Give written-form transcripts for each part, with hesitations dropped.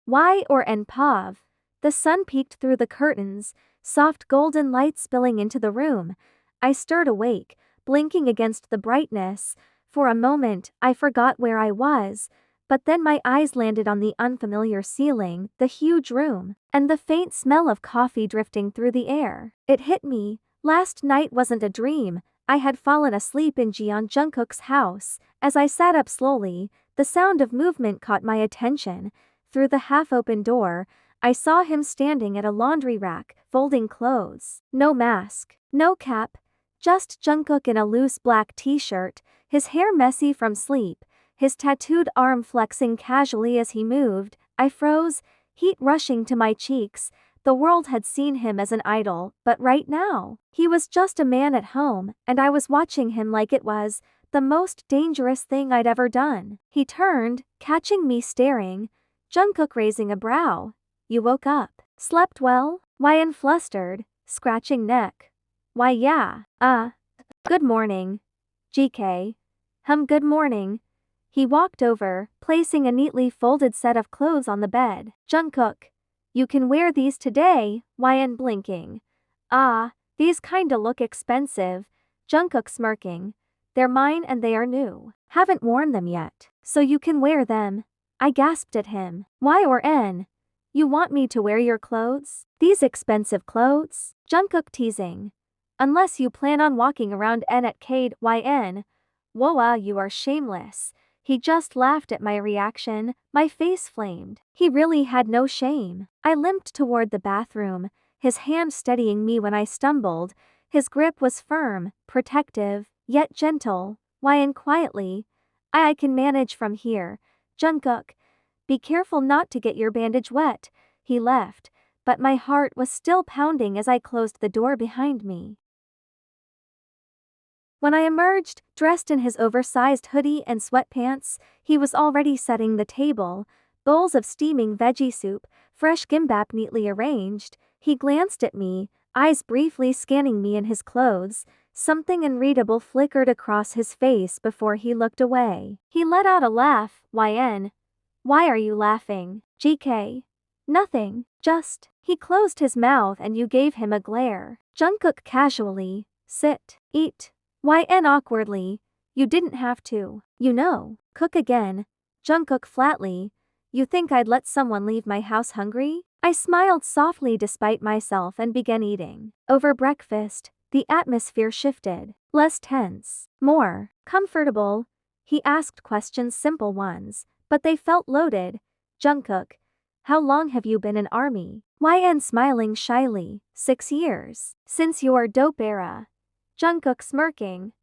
Y or N Pav. The sun peeked through the curtains, soft golden light spilling into the room. I stirred awake, blinking against the brightness. For a moment, I forgot where I was, but then my eyes landed on the unfamiliar ceiling, the huge room, and the faint smell of coffee drifting through the air. It hit me. Last night wasn't a dream. I had fallen asleep in Jungkook's house. As I sat up slowly, the sound of movement caught my attention. Through the half-open door, I saw him standing at a laundry rack, folding clothes. No mask, no cap, just Jungkook in a loose black t-shirt, his hair messy from sleep, his tattooed arm flexing casually as he moved. I froze, heat rushing to my cheeks. The world had seen him as an idol, but right now, he was just a man at home, and I was watching him like it was the most dangerous thing I'd ever done. He turned, catching me staring. Jungkook raising a brow. You woke up. Slept well? Wyan flustered, scratching neck. Why yeah, good morning. JK. Good morning. He walked over, placing a neatly folded set of clothes on the bed. Jungkook. You can wear these today, Wyan blinking. These kinda look expensive. Jungkook smirking. They're mine and they are new. Haven't worn them yet, so you can wear them. I gasped at him. Y or N? You want me to wear your clothes? These expensive clothes? Jungkook teasing. Unless you plan on walking around N at Cade YN. Whoa, you are shameless. He just laughed at my reaction. My face flamed. He really had no shame. I limped toward the bathroom, his hand steadying me when I stumbled. His grip was firm, protective, yet gentle. Wyan quietly. I can manage from here. Jungkook. Be careful not to get your bandage wet. He left, but my heart was still pounding as I closed the door behind me. When I emerged, dressed in his oversized hoodie and sweatpants, he was already setting the table, bowls of steaming veggie soup, fresh gimbap neatly arranged. He glanced at me, eyes briefly scanning me in his clothes. Something unreadable flickered across his face before he looked away. He let out a laugh. YN. Why are you laughing? JK. Nothing, just. He closed his mouth and you gave him a glare. Jungkook casually. Sit. Eat. YN awkwardly. You didn't have to. You know. Cook again. Jungkook flatly. You think I'd let someone leave my house hungry? I smiled softly despite myself and began eating. Over breakfast, the atmosphere shifted. Less tense. More comfortable. He asked questions, simple ones, but they felt loaded. Jungkook. How long have you been in army? YN smiling shyly. 6 years. Since your dope era. Jungkook smirking.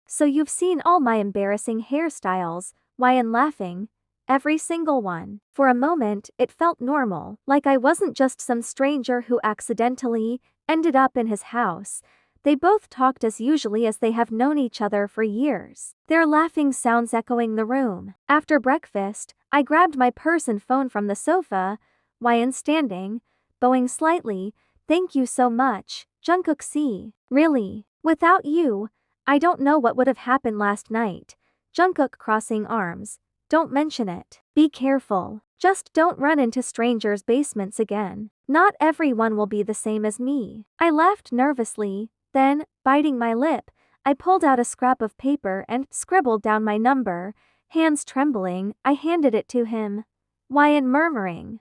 So you've seen all my embarrassing hairstyles. YN laughing. Every single one. For a moment, it felt normal, like I wasn't just some stranger who accidentally ended up in his house. They both talked as usually as they have known each other for years, their laughing sounds echoing the room. After breakfast, I grabbed my purse and phone from the sofa. YN standing, bowing slightly. Thank you so much, Jungkook. See. Really, without you, I don't know what would have happened last night. Jungkook crossing arms. Don't mention it. Be careful. Just don't run into strangers' basements again. Not everyone will be the same as me. I laughed nervously, then, biting my lip, I pulled out a scrap of paper and scribbled down my number. Hands trembling, I handed it to him. YN murmuring.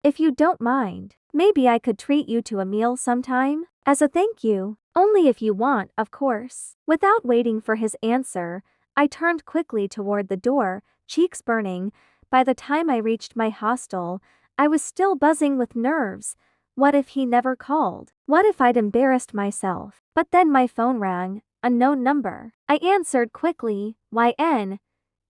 If you don't mind, maybe I could treat you to a meal sometime? As a thank you. Only if you want, of course. Without waiting for his answer, I turned quickly toward the door, cheeks burning. By the time I reached my hostel, I was still buzzing with nerves. What if he never called? What if I'd embarrassed myself? But then my phone rang, unknown number. I answered quickly. YN.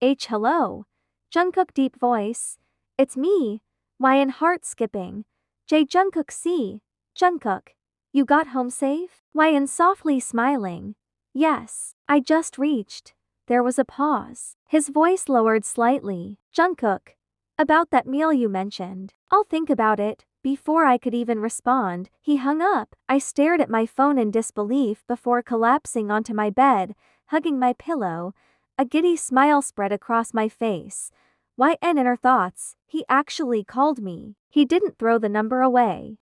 Hello. Jungkook deep voice. It's me. YN heart skipping. Jungkook. C. Jungkook. You got home safe? YN softly smiling. Yes. I just reached. There was a pause. His voice lowered slightly. Jungkook. About that meal you mentioned. I'll think about it. Before I could even respond, he hung up. I stared at my phone in disbelief before collapsing onto my bed, hugging my pillow. A giddy smile spread across my face. YN inner thoughts, he actually called me. He didn't throw the number away.